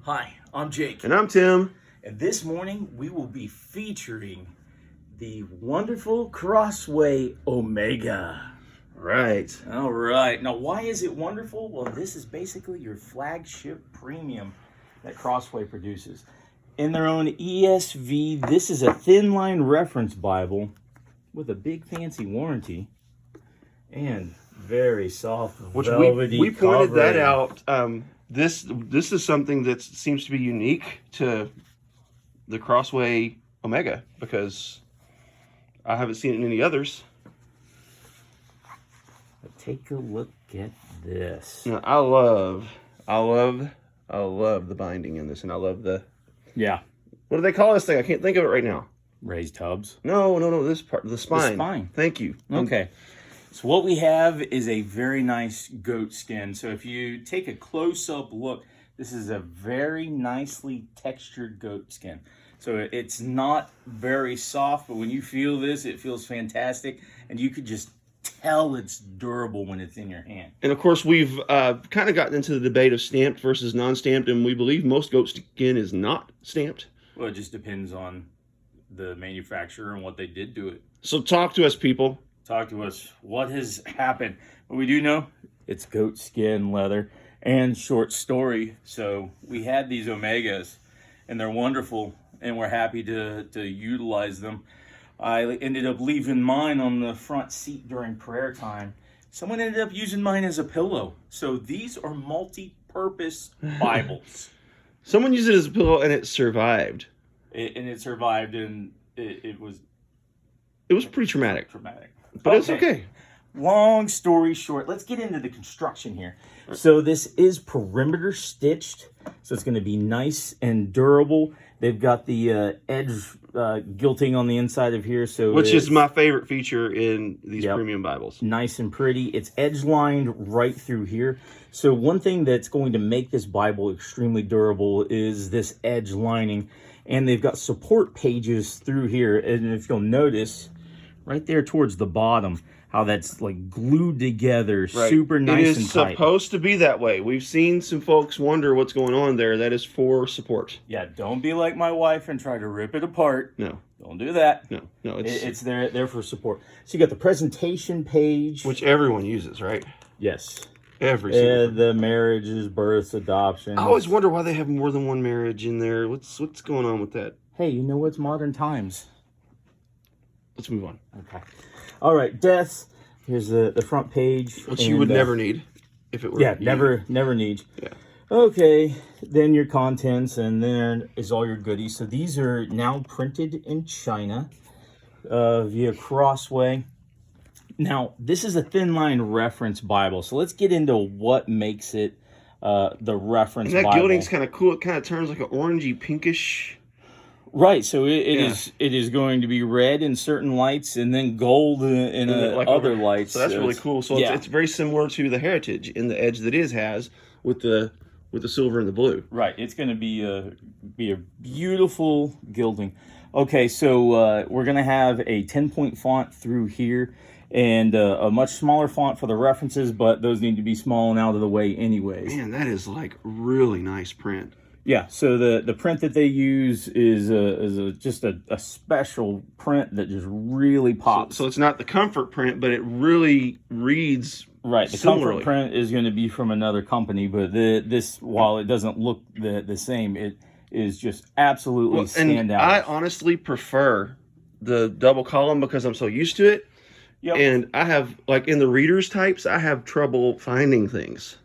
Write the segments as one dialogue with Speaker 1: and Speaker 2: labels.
Speaker 1: Hi, I'm Jake.
Speaker 2: And I'm Tim.
Speaker 1: And this morning we will be featuring the wonderful Crossway Omega.
Speaker 2: Right.
Speaker 1: All right. Now, why is it wonderful? Well, this is basically your flagship premium that Crossway produces. In their own ESV, this is a thin line reference Bible with a big fancy warranty and very soft velvety
Speaker 2: we pointed
Speaker 1: covering.
Speaker 2: that out. This is something that seems to be unique to the Crossway Omega because I haven't seen it in any others.
Speaker 1: But take a look at this.
Speaker 2: Now, I love the binding in this, and I love the what do they call this thing? I can't think of it right now.
Speaker 1: Raised hubs.
Speaker 2: No, this part, the spine.
Speaker 1: The spine.
Speaker 2: Thank you.
Speaker 1: Okay. So what we have is a very nice goat skin. So if you take a close-up look, this is a very nicely textured goat skin. So it's not very soft, but when you feel this, it feels fantastic. And you could just tell it's durable when it's in your hand.
Speaker 2: And of course, we've kind of gotten into the debate of stamped versus non-stamped, and we believe most goat skin is not stamped.
Speaker 1: Well, it just depends on the manufacturer and what they did to it.
Speaker 2: So talk to us, people.
Speaker 1: Talk to us. What has happened? But we do know it's goat skin, leather, and short story. So we had these Omegas, and they're wonderful, and we're happy to utilize them. I ended up leaving mine on the front seat during prayer time. Someone ended up using mine as a pillow. So these are multi-purpose Bibles.
Speaker 2: Someone used it as a pillow, and it survived.
Speaker 1: It survived, and it was
Speaker 2: pretty traumatic. But
Speaker 1: okay.
Speaker 2: It's okay.
Speaker 1: Long story short, let's get into the construction here. So this is perimeter stitched, so it's going to be nice and durable. They've got the edge gilting on the inside of here, so
Speaker 2: which is my favorite feature in these premium Bibles.
Speaker 1: Nice and pretty. It's edge lined right through here. So one thing that's going to make this Bible extremely durable is this edge lining, and they've got support pages through here. And if you'll notice, right there towards the bottom, how that's like glued together, super nice and tight.
Speaker 2: It is supposed to be that way. We've seen some folks wonder what's going on there. That is for support.
Speaker 1: Yeah, don't be like my wife and try to rip it apart.
Speaker 2: No.
Speaker 1: Don't do that.
Speaker 2: No,
Speaker 1: it's there for support. So you got the presentation page.
Speaker 2: Which everyone uses, right?
Speaker 1: Yes.
Speaker 2: Every single
Speaker 1: the marriages, births, adoptions.
Speaker 2: I always wonder why they have more than one marriage in there. What's going on with that?
Speaker 1: Hey, you know what's modern times.
Speaker 2: Let's move on.
Speaker 1: Okay. All right, deaths. Here's the front page.
Speaker 2: Which you would never need if it were.
Speaker 1: Yeah, never need.
Speaker 2: Yeah.
Speaker 1: Okay, then your contents, and there is all your goodies. So these are now printed in China via Crossway. Now, this is a thin line reference Bible. So let's get into what makes it the reference Bible.
Speaker 2: And that gilding's kind of cool. It kind of turns like an orangey pinkish.
Speaker 1: Right, so it is going to be red in certain lights and then gold in other lights.
Speaker 2: So that's really cool. So it's very similar to the Heritage in the edge that has with the silver and the blue.
Speaker 1: Right, it's going to be a beautiful gilding. Okay, so we're going to have a 10-point font through here and a much smaller font for the references, but those need to be small and out of the way anyways.
Speaker 2: Man, that is like really nice print.
Speaker 1: Yeah, so the print that they use is just a special print that just really pops.
Speaker 2: So it's not the comfort print, but it really reads
Speaker 1: right. The
Speaker 2: similarly.
Speaker 1: Comfort print is going to be from another company, but this, while it doesn't look the same, it is just absolutely stand out.
Speaker 2: I honestly prefer the double column because I'm so used to it.
Speaker 1: Yep.
Speaker 2: And I have, like in the readers types, I have trouble finding things.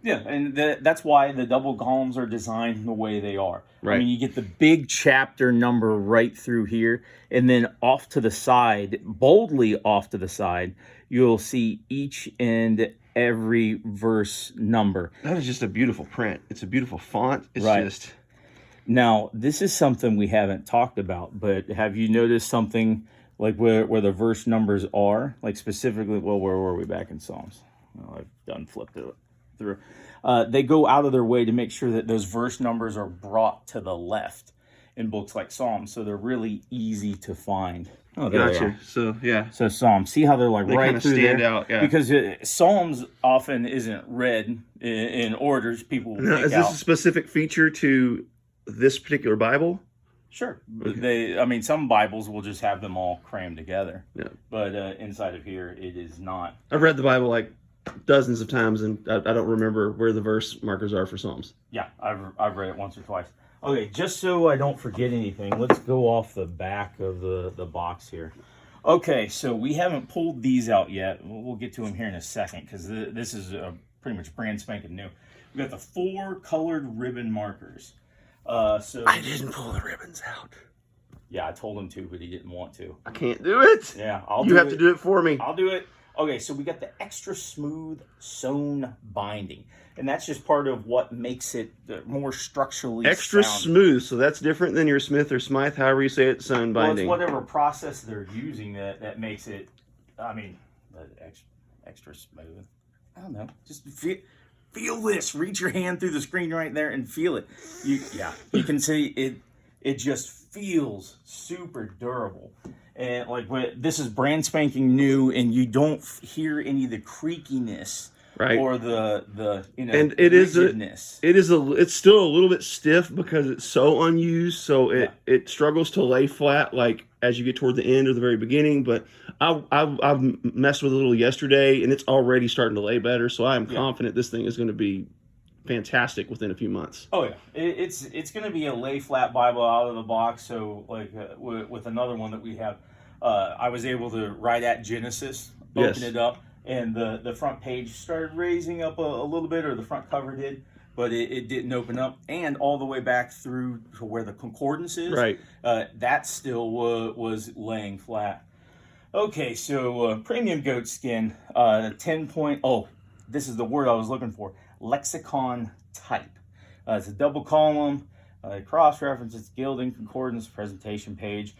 Speaker 1: Yeah, and that's why the double columns are designed the way they are.
Speaker 2: Right.
Speaker 1: I mean, you get the big chapter number right through here, and then off to the side, boldly off to the side, you'll see each and every verse number.
Speaker 2: That is just a beautiful print. It's a beautiful font. It's just...
Speaker 1: Now, this is something we haven't talked about, but have you noticed something like where the verse numbers are? Like specifically, well, where were we back in Psalms? Well, I've done flipped it through. They go out of their way to make sure that those verse numbers are brought to the left. in books like Psalms, so they're really easy to find. Oh, there they
Speaker 2: Gotcha.
Speaker 1: are.
Speaker 2: So yeah,
Speaker 1: So Psalms, see how they're like
Speaker 2: they
Speaker 1: right
Speaker 2: kind of
Speaker 1: through
Speaker 2: stand
Speaker 1: there?
Speaker 2: out. Yeah.
Speaker 1: Because Psalms often isn't read in orders. People will
Speaker 2: Now,
Speaker 1: pick
Speaker 2: is this
Speaker 1: out.
Speaker 2: a specific feature to this particular Bible?
Speaker 1: Sure. I mean, some Bibles will just have them all crammed together.
Speaker 2: Yeah.
Speaker 1: But inside of here, it is not.
Speaker 2: I've read the Bible like dozens of times, and I don't remember where the verse markers are for Psalms.
Speaker 1: Yeah, I've read it once or twice. Okay, just so I don't forget anything, let's go off the back of the box here. Okay, so we haven't pulled these out yet. We'll get to them here in a second because this is pretty much brand spanking new. We've got the 4 colored ribbon markers. So
Speaker 2: I didn't pull the ribbons out.
Speaker 1: Yeah, I told him to, but he didn't want to.
Speaker 2: I can't do it.
Speaker 1: Yeah,
Speaker 2: You have to do it for me.
Speaker 1: I'll do it. Okay, so we got the extra smooth sewn binding, and that's just part of what makes it more structurally
Speaker 2: Extra
Speaker 1: sound.
Speaker 2: smooth, so that's different than your Smith or Smythe, however you say it, sewn
Speaker 1: Well,
Speaker 2: binding.
Speaker 1: it's whatever process they're using that makes it. I mean, extra smooth. I don't know. Just feel this. Reach your hand through the screen right there and feel it. You can see it. It just feels super durable. And like this is brand spanking new, and you don't hear any of the creakiness,
Speaker 2: right?
Speaker 1: Or the
Speaker 2: and it
Speaker 1: rigidness.
Speaker 2: It's still a little bit stiff because it's so unused, so it struggles to lay flat like as you get toward the end or the very beginning. But I've messed with it a little yesterday, and it's already starting to lay better. So I am confident this thing is going to be fantastic within a few months.
Speaker 1: Oh yeah, it's going to be a lay flat Bible out of the box. So like with another one that we have, I was able to write at Genesis, open it up, and the front page started raising up a little bit, or the front cover did, but it didn't open up, and all the way back through to where the concordance is,
Speaker 2: right?
Speaker 1: That still was laying flat. Okay, so premium goat skin, 10 oh, this is the word I was looking for. Lexicon type. It's a double column, cross references, gilding, concordance, presentation page,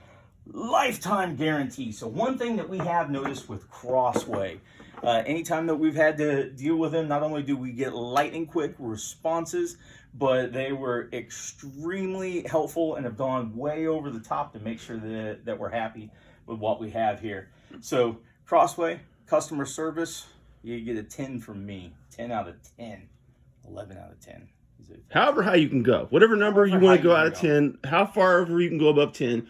Speaker 1: lifetime guarantee. So one thing that we have noticed with Crossway, anytime that we've had to deal with them, not only do we get lightning quick responses, but they were extremely helpful and have gone way over the top to make sure that we're happy with what we have here. So Crossway, customer service, you get a 10 from me. 10 out of 10. 11 out of 10.
Speaker 2: However high you can go. Whatever number you want to go out of 10, how far over you can go above 10,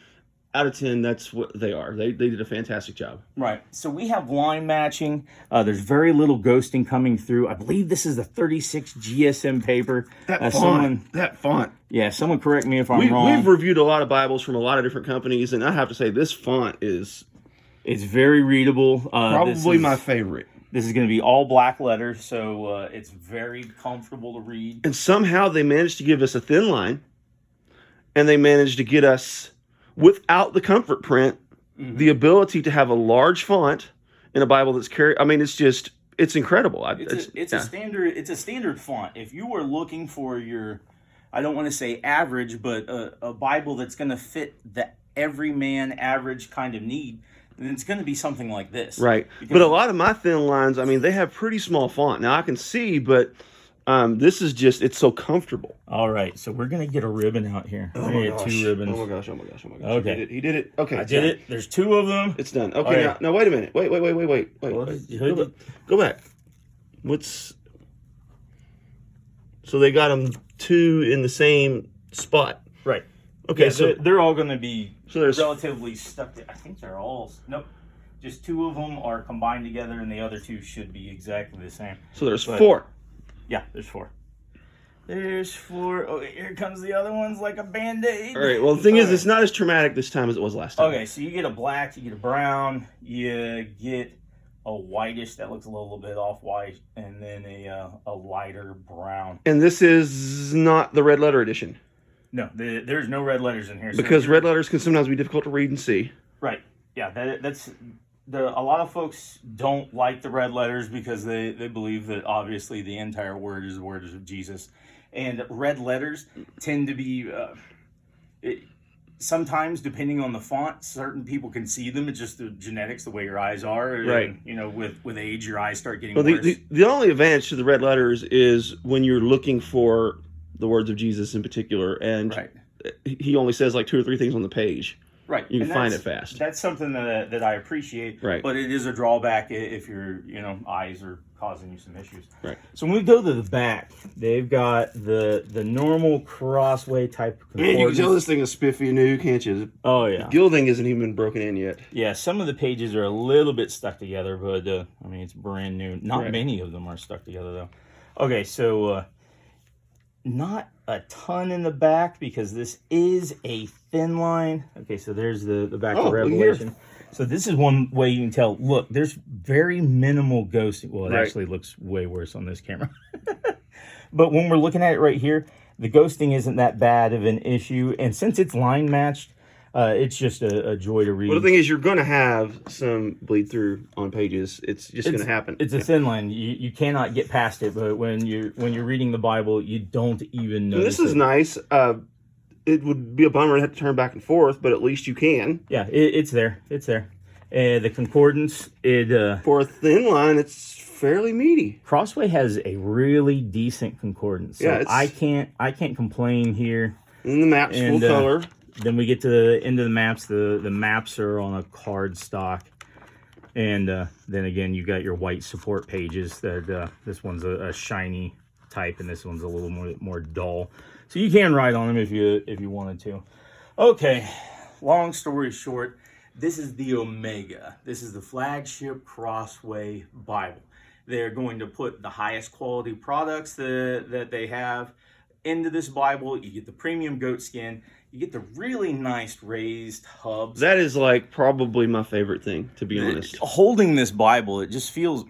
Speaker 2: out of 10, that's what they are. They did a fantastic job.
Speaker 1: Right. So we have line matching. There's very little ghosting coming through. I believe this is the 36 GSM paper.
Speaker 2: That font.
Speaker 1: Yeah, someone correct me if I'm wrong.
Speaker 2: We've reviewed a lot of Bibles from a lot of different companies, and I have to say this font is...
Speaker 1: It's very readable.
Speaker 2: Probably my favorite.
Speaker 1: This is going to be all black letters, so it's very comfortable to read.
Speaker 2: And somehow they managed to give us a thin line, and they managed to get us, without the comfort print, the ability to have a large font in a Bible that's I mean, it's incredible.
Speaker 1: It's a standard font. If you were looking for your, I don't want to say average, but a Bible that's going to fit the everyman average kind of need, then it's going to be something like this.
Speaker 2: Right. But a lot of my thin lines, I mean, they have pretty small font. Now I can see, but this is just, it's so comfortable.
Speaker 1: All right. So we're going to get a ribbon out here.
Speaker 2: Oh my
Speaker 1: gosh. 2 ribbons.
Speaker 2: Oh my gosh.
Speaker 1: Okay.
Speaker 2: He did it. Okay.
Speaker 1: I did it. There's 2 of them.
Speaker 2: It's done. Okay. Right. Now wait a minute. Wait. Go back. So they got them 2 in the same spot.
Speaker 1: Right.
Speaker 2: Okay.
Speaker 1: Yeah,
Speaker 2: so
Speaker 1: they're all going to be
Speaker 2: there's
Speaker 1: relatively stuck. I think they're all, nope. Just 2 of them are combined together, and the other 2 should be exactly the same.
Speaker 2: So there's 4.
Speaker 1: Yeah, there's 4. There's 4. Oh, here comes the other one's like a Band-Aid.
Speaker 2: All right. Well, the thing is, it's not as traumatic this time as it was last time.
Speaker 1: Okay, so you get a black, you get a brown, you get a whitish that looks a little bit off-white, and then a lighter brown.
Speaker 2: And this is not the red letter edition.
Speaker 1: No, there's no red letters in here.
Speaker 2: Because red letters can sometimes be difficult to read and see.
Speaker 1: Right. Yeah, a lot of folks don't like the red letters because they believe that obviously the entire word is the word of Jesus. And red letters tend to be, sometimes depending on the font, certain people can see them. It's just the genetics, the way your eyes are.
Speaker 2: Right.
Speaker 1: And, with age, your eyes start getting
Speaker 2: worse. The only advantage to the red letters is when you're looking for the words of Jesus in particular. And he only says like 2 or 3 things on the page.
Speaker 1: Right.
Speaker 2: You can
Speaker 1: And
Speaker 2: find it fast.
Speaker 1: That's something that I appreciate.
Speaker 2: Right.
Speaker 1: But it is a drawback if your eyes are causing you some issues.
Speaker 2: Right.
Speaker 1: So when we go to the back, they've got the normal Crossway type of
Speaker 2: Man, you can
Speaker 1: concordance.
Speaker 2: tell this thing is spiffy new, can't you?
Speaker 1: Oh yeah.
Speaker 2: The gilding isn't even broken in yet.
Speaker 1: Yeah, some of the pages are a little bit stuck together, but I mean it's brand new. Not
Speaker 2: Right.
Speaker 1: many of them are stuck together though. Okay, so not a ton in the back because this is a thin line. Okay, so there's the back of Revelation. So this is one way you can tell. Look, there's very minimal ghosting. Well, it
Speaker 2: Right.
Speaker 1: actually looks way worse on this camera. But when we're looking at it right here, the ghosting isn't that bad of an issue. And since it's line matched, it's just a joy to read.
Speaker 2: Well, the thing is, you're going to have some bleed through on pages. It's just going to happen.
Speaker 1: It's a thin line. You cannot get past it. But when you're reading the Bible, you don't even
Speaker 2: And
Speaker 1: notice.
Speaker 2: this is nice. It would be a bummer to have to turn back and forth, but at least you can.
Speaker 1: Yeah, it's there. It's there. The concordance,
Speaker 2: For a thin line, it's fairly meaty.
Speaker 1: Crossway has a really decent concordance. So
Speaker 2: Yeah,
Speaker 1: I can't complain here.
Speaker 2: And the map's
Speaker 1: And,
Speaker 2: full color.
Speaker 1: Then we get to the end of the maps. The maps are on a card stock. And then again, you got your white support pages. That this one's a shiny type, and this one's a little more dull. So you can write on them if you wanted to. Okay, long story short, this is the Omega. This is the flagship Crossway Bible. They're going to put the highest quality products that they have into this Bible. You get the premium goat skin. You get the really nice raised hubs.
Speaker 2: That is like probably my favorite thing, to be honest.
Speaker 1: Holding this Bible, it just feels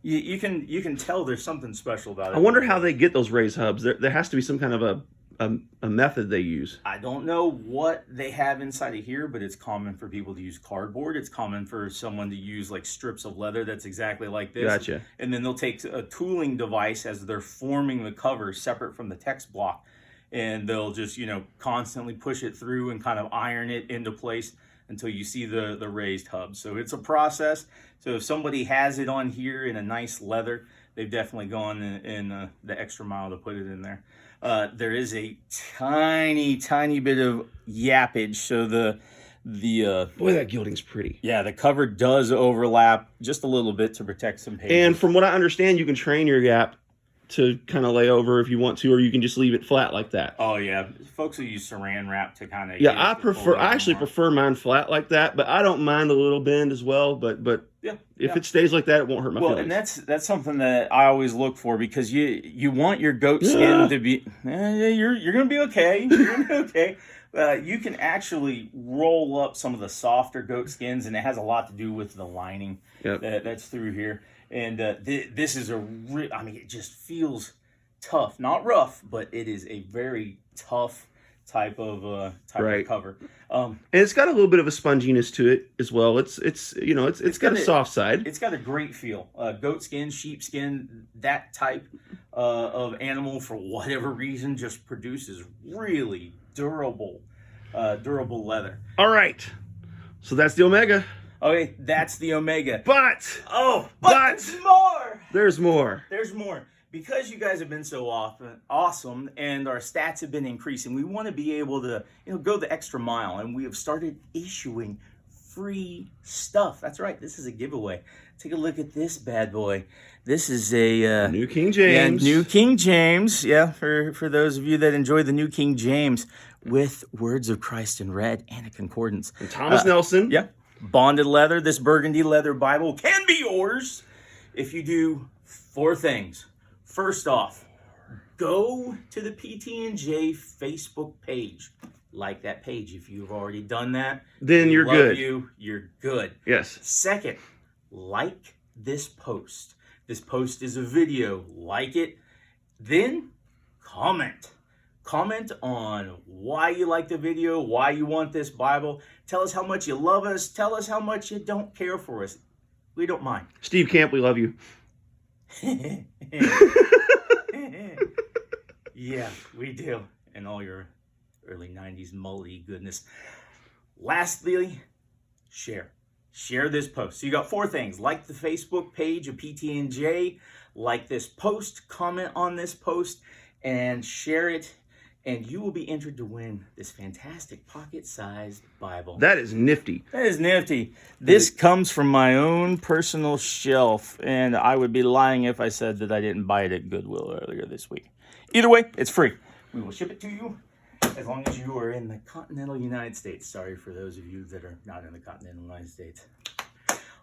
Speaker 1: you can tell there's something special about it.
Speaker 2: I wonder how they get those raised hubs. There has to be some kind of a method they use.
Speaker 1: I don't know what they have inside of here, but it's common for people to use cardboard. It's common for someone to use like strips of leather that's exactly like this.
Speaker 2: Gotcha.
Speaker 1: And then they'll take a tooling device as they're forming the cover separate from the text block. And they'll just, constantly push it through and kind of iron it into place until you see the raised hub. So it's a process. So if somebody has it on here in a nice leather, they've definitely gone in the extra mile to put it in there. There is a tiny bit of yappage. So the
Speaker 2: Boy, that gilding's pretty.
Speaker 1: yeah, the cover does overlap just a little bit to protect some pages.
Speaker 2: And from what I understand, you can train your gap to kind of lay over if you want to, or you can just leave it flat like that.
Speaker 1: Oh yeah, folks will use saran wrap to kind of.
Speaker 2: Yeah, I actually prefer mine flat like that, but I don't mind a little bend as well. But if it stays like that, it won't hurt my feelings.
Speaker 1: And that's something that I always look for, because you want your goat skin to be. You're gonna be okay. You're gonna be okay. You can actually roll up some of the softer goat skins, and it has a lot to do with the lining that's through here. And this is it just feels tough, not rough, but it is a very tough type of cover.
Speaker 2: And it's got a little bit of a sponginess to it as well. It's got a soft side.
Speaker 1: It's got a great feel. Goat skin, sheep skin, that type of animal, for whatever reason, just produces really durable leather.
Speaker 2: All right, so that's the Omega.
Speaker 1: Okay, that's the Omega.
Speaker 2: But
Speaker 1: there's more.
Speaker 2: There's more.
Speaker 1: Because you guys have been so awesome, and our stats have been increasing, we want to be able to go the extra mile, and we have started issuing free stuff. That's right, this is a giveaway. Take a look at this bad boy. This is a
Speaker 2: New King James.
Speaker 1: New King James. Yeah, for those of you that enjoy the New King James, with words of Christ in red and a concordance.
Speaker 2: And Thomas Nelson.
Speaker 1: Yeah. Bonded leather. This burgundy leather Bible can be yours if you do 4 things. First off, go to the PT&J Facebook page. Like that page. If you've already done that,
Speaker 2: Then you're good.
Speaker 1: You're good.
Speaker 2: Yes.
Speaker 1: Second, like this post. This post is a video. Like it. Then comment. Comment on why you like the video, why you want this Bible. Tell us how much you love us. Tell us how much you don't care for us. We don't mind.
Speaker 2: Steve Camp, we love you.
Speaker 1: Yeah, we do. And all your early 90s mully goodness. Lastly, share. Share this post. So you got 4 things. Like the Facebook page of PT&J. Like this post. Comment on this post. And share it and you will be entered to win this fantastic pocket-sized Bible.
Speaker 2: That is nifty.
Speaker 1: That is nifty. This comes from my own personal shelf, and I would be lying if I said that I didn't buy it at Goodwill earlier this week. Either way, it's free. We will ship it to you as long as you are in the continental United States. Sorry for those of you that are not in the continental United States.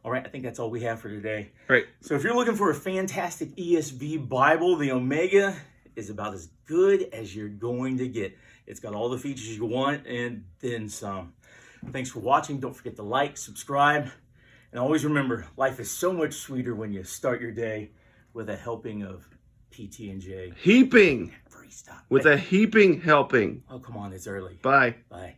Speaker 1: All right, I think that's all we have for today.
Speaker 2: Right.
Speaker 1: So if you're looking for a fantastic ESV Bible, the Omega is about as good as you're going to get. It's got all the features you want and then some. Thanks for watching. Don't forget to like, subscribe, and always remember, life is so much sweeter when you start your day with a helping of PT&J.
Speaker 2: Heaping.
Speaker 1: Free stuff.
Speaker 2: With a heaping helping.
Speaker 1: Oh, come on, it's early.
Speaker 2: Bye.
Speaker 1: Bye.